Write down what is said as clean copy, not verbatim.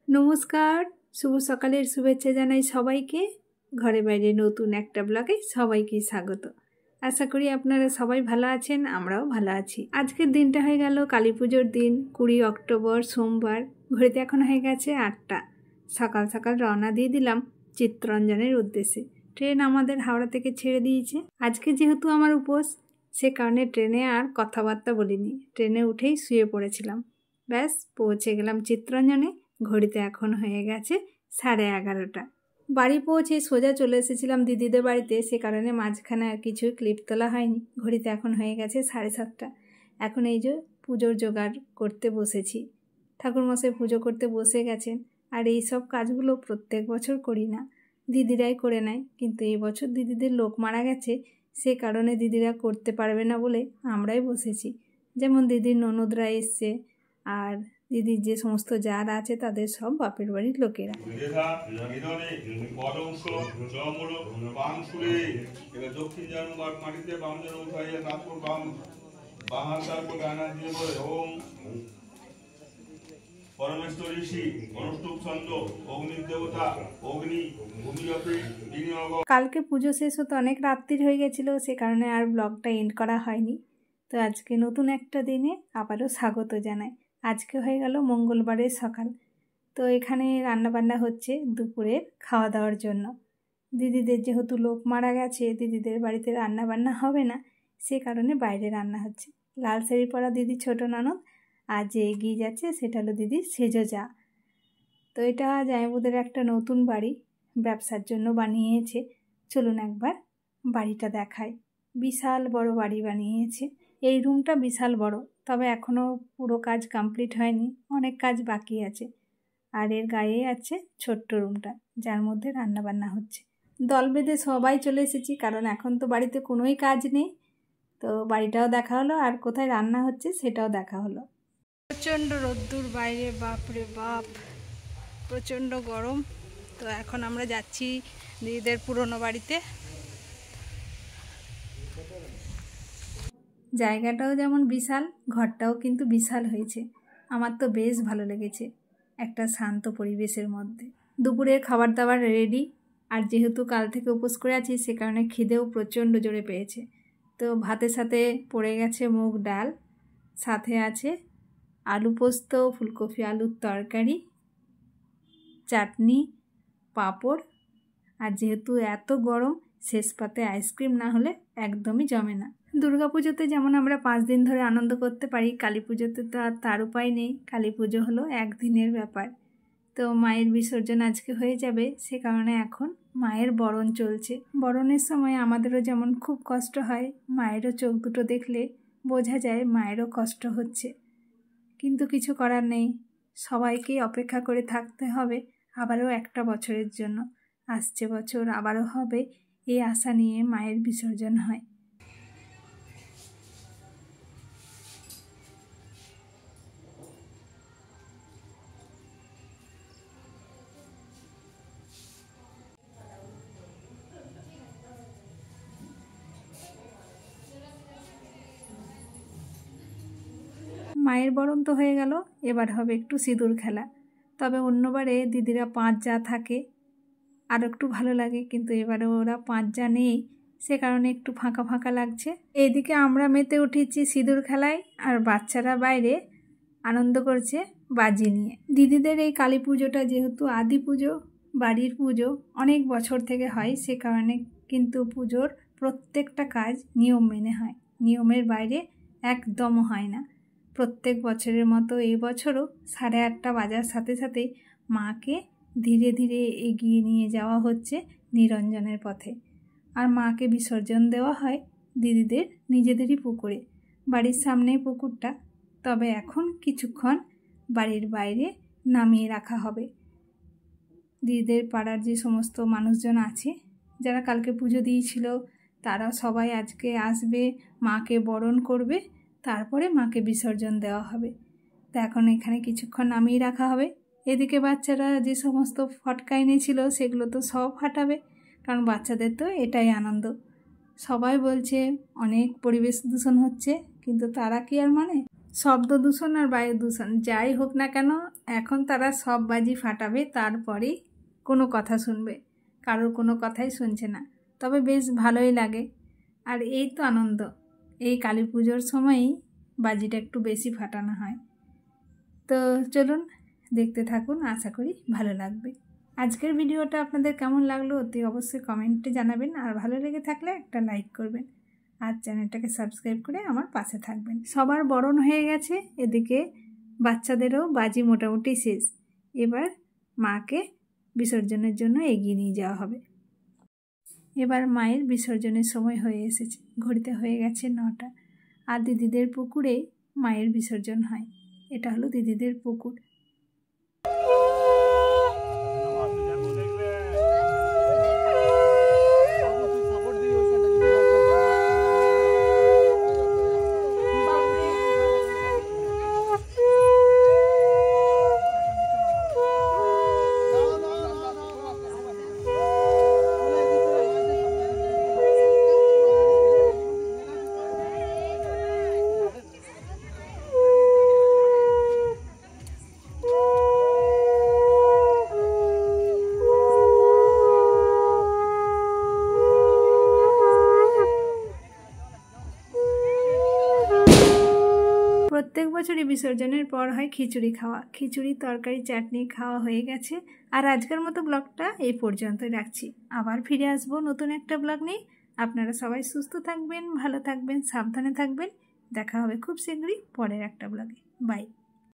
নমস্কার, শুভ সকালের শুভেচ্ছা জানাই সবাইকে। ঘরে বাইরে নতুন একটা ব্লগে সবাইকে স্বাগত। আশা করি আপনারা সবাই ভালো আছেন, আমরাও ভালো আছি। আজকের দিনটা হয়ে গেল কালী পুজোর দিন, 20 অক্টোবর সোমবার। ঘড়িতে এখন হয়ে গেছে 8টা। সকাল সকাল রওনা দিয়ে দিলাম চিত্তরঞ্জনের উদ্দেশ্যে। ট্রেন আমাদের হাওড়া থেকে ছেড়ে দিয়েছে। আজকে যেহেতু আমার উপোস, সে কারণে ট্রেনে আর কথাবার্তা বলিনি। ট্রেনে উঠেই শুয়ে পড়েছিলাম। ব্যাস পৌঁছে গেলাম চিত্তরঞ্জনে। ঘড়িতে এখন হয়ে গেছে 11:30। বাড়ি পৌঁছে সোজা চলে এসেছিলাম দিদিদের বাড়িতে, সে কারণে মাঝখানে আর কিছু ক্লিপ তোলা হয়নি। ঘড়িতে এখন হয়ে গেছে 7:30। এখন এই যে পুজোর জোগাড় করতে বসেছি। ঠাকুরমশাই পুজো করতে বসে গেছেন। আর এই সব কাজগুলো প্রত্যেক বছর করি না, দিদিরাই করে নেয়। কিন্তু এই বছর দিদিদের লোক মারা গেছে, সে কারণে দিদিরা করতে পারবে না বলে আমরাই বসেছি। যেমন দিদির ননদরা এসছে, আর দিদির যে সমস্ত যারা আছে তাদের সব বাপের বাড়ির লোকেরা। কালকে পুজো শেষ হতে অনেক রাত্রির হয়ে গেছিল, সে কারণে আর ব্লগটা এন্ড করা হয়নি। তো আজকে নতুন একটা দিনে আবারও স্বাগত জানাই। আজকে হয়ে গেল মঙ্গলবারের সকাল। তো এখানে রান্নাবান্না হচ্ছে দুপুরের খাওয়া দাওয়ার জন্য। দিদিদের যেহেতু লোক মারা গেছে, দিদিদের বাড়িতে রান্নাবান্না হবে না, সে কারণে বাইরে রান্না হচ্ছে। লাল শাড়ি পরা দিদি ছোট ননদ, আর যে এগিয়ে যাচ্ছে সেটা হলো দিদির সেজো যা। তো এটা জামাইবাবুদের একটা নতুন বাড়ি, ব্যবসার জন্য বানিয়েছে। চলুন একবার বাড়িটা দেখাই। বিশাল বড় বাড়ি বানিয়েছে। এই রুমটা বিশাল বড়, তবে এখনও পুরো কাজ কমপ্লিট হয়নি, অনেক কাজ বাকি আছে। আর এর গায়ে আছে ছোট্ট রুমটা, যার মধ্যে রান্নাবান্না হচ্ছে। দল বেঁধে সবাই চলে এসেছি, কারণ এখন তো বাড়িতে কোনোই কাজ নেই। তো বাড়িটাও দেখা হলো, আর কোথায় রান্না হচ্ছে সেটাও দেখা হলো। প্রচণ্ড রোদ্দুর বাইরে, বাপরে বাপ, প্রচণ্ড গরম। তো এখন আমরা যাচ্ছি দিদিদের পুরনো বাড়িতে। জায়গাটাও যেমন বিশাল, ঘরটাও কিন্তু বিশাল হয়েছে। আমার তো বেশ ভালো লেগেছে, একটা শান্ত পরিবেশের মধ্যে। দুপুরের খাবার দাবার রেডি। আর যেহেতু কাল থেকে উপোস করে আছি, সে কারণে খিদেও প্রচণ্ড জোরে পেয়েছে। তো ভাতের সাথে পড়ে গেছে মুগ ডাল, সাথে আছে আলু পোস্ত, ফুলকপি আলুর তরকারি, চাটনি, পাঁপড়। আর যেহেতু এত গরম, শেষ পাতে আইসক্রিম না হলে একদমই জমে না। দুর্গাপুজোতে যেমন আমরা 5 দিন ধরে আনন্দ করতে পারি, কালী পুজোতে তো আর তার উপায় নেই। কালী পুজো হলো একদিনের ব্যাপার। তো মায়ের বিসর্জন আজকে হয়ে যাবে, সে কারণে এখন মায়ের বরণ চলছে। বরণের সময় আমাদেরও যেমন খুব কষ্ট হয়, মায়েরও চোখ দুটো দেখলে বোঝা যায় মায়েরও কষ্ট হচ্ছে। কিন্তু কিছু করার নেই, সবাইকেই অপেক্ষা করে থাকতে হবে আবারও একটা বছরের জন্য। আসছে বছর আবারও হবে, এই আশা নিয়ে মায়ের বিসর্জন হয়। মায়ের বরণ তো হয়ে গেল, এবার হবে একটু সিঁদুর খেলা। তবে অন্যবারে দিদিরা 5 যা থাকে আর একটু ভালো লাগে, কিন্তু এবারে ওরা 5 যা নেই, সে কারণে একটু ফাঁকা ফাঁকা লাগছে। এইদিকে আমরা মেতে উঠেছি সিঁদুর খেলায়, আর বাচ্চারা বাইরে আনন্দ করছে বাজি নিয়ে। দিদিদের এই কালী পুজোটা যেহেতু আদি পুজো, বাড়ির পুজো, অনেক বছর থেকে হয়, সে কারণে কিন্তু পুজোর প্রত্যেকটা কাজ নিয়ম মেনে হয়। নিয়মের বাইরে একদমও হয় না। প্রত্যেক বছরের মতো এই বছরও 8:30 বাজার সাথে সাথেই মাকে ধীরে ধীরে এগিয়ে নিয়ে যাওয়া হচ্ছে নিরঞ্জনের পথে। আর মাকে বিসর্জন দেওয়া হয় দিদিদের নিজেদেরই পুকুরে। বাড়ির সামনেই পুকুরটা, তবে এখন কিছুক্ষণ বাড়ির বাইরে নামিয়ে রাখা হবে। দিদিদের পাড়ার যে সমস্ত মানুষজন আছে, যারা কালকে পুজো দিয়েছিল, তারা সবাই আজকে আসবে, মাকে বরণ করবে, তারপরে মাকে বিসর্জন দেওয়া হবে। তো এখন এখানে কিছুক্ষণ নামিয়ে রাখা হবে। এদিকে বাচ্চারা যে সমস্ত ফটকা এনেছিল সেগুলো তো সব ফাটাবে, কারণ বাচ্চাদের তো এটাই আনন্দ। সবাই বলছে অনেক পরিবেশ দূষণ হচ্ছে, কিন্তু তারা কি আর মানে? শব্দ দূষণ আর বায়ু দূষণ যাই হোক না কেন, এখন তারা সব বাজি ফাটাবে, তারপরেই কোনো কথা শুনবে। কারোর কোনো কথাই শুনছে না, তবে বেশ ভালোই লাগে। আর এই তো আনন্দ, এই কালী পুজোর সময়ই বাজিটা একটু বেশি ফাটানো হয়। তো চলুন দেখতে থাকুন, আশা করি ভালো লাগবে। আজকের ভিডিওটা আপনাদের কেমন লাগলো অতি অবশ্যই কমেন্টে জানাবেন, আর ভালো লেগে থাকলে একটা লাইক করবেন, আর চ্যানেলটাকে সাবস্ক্রাইব করে আমার পাশে থাকবেন। সবার বরণ হয়ে গেছে, এদিকে বাচ্চাদেরও বাজি মোটামুটি শেষ। এবার মাকে বিসর্জনের জন্য এগিয়ে নিয়ে যাওয়া হবে। এবার মায়ের বিসর্জনের সময় হয়ে এসেছে, ঘড়িতে হয়ে গেছে 9টা। আর দিদিদের পুকুরে মায়ের বিসর্জন হয়। এটা হলো দিদিদের পুকুর। প্রত্যেক বছরই বিসর্জনের পর হয় খিচুড়ি খাওয়া। খিচুড়ি, তরকারি, চাটনি খাওয়া হয়ে গেছে। আর আজকের মতো ব্লগটা এই পর্যন্তই রাখছি। আবার ফিরে আসবো নতুন একটা ব্লগ নিয়ে। আপনারা সবাই সুস্থ থাকবেন, ভালো থাকবেন, সাবধানে থাকবেন। দেখা হবে খুব শীঘ্রই পরের একটা ব্লগে। বাই।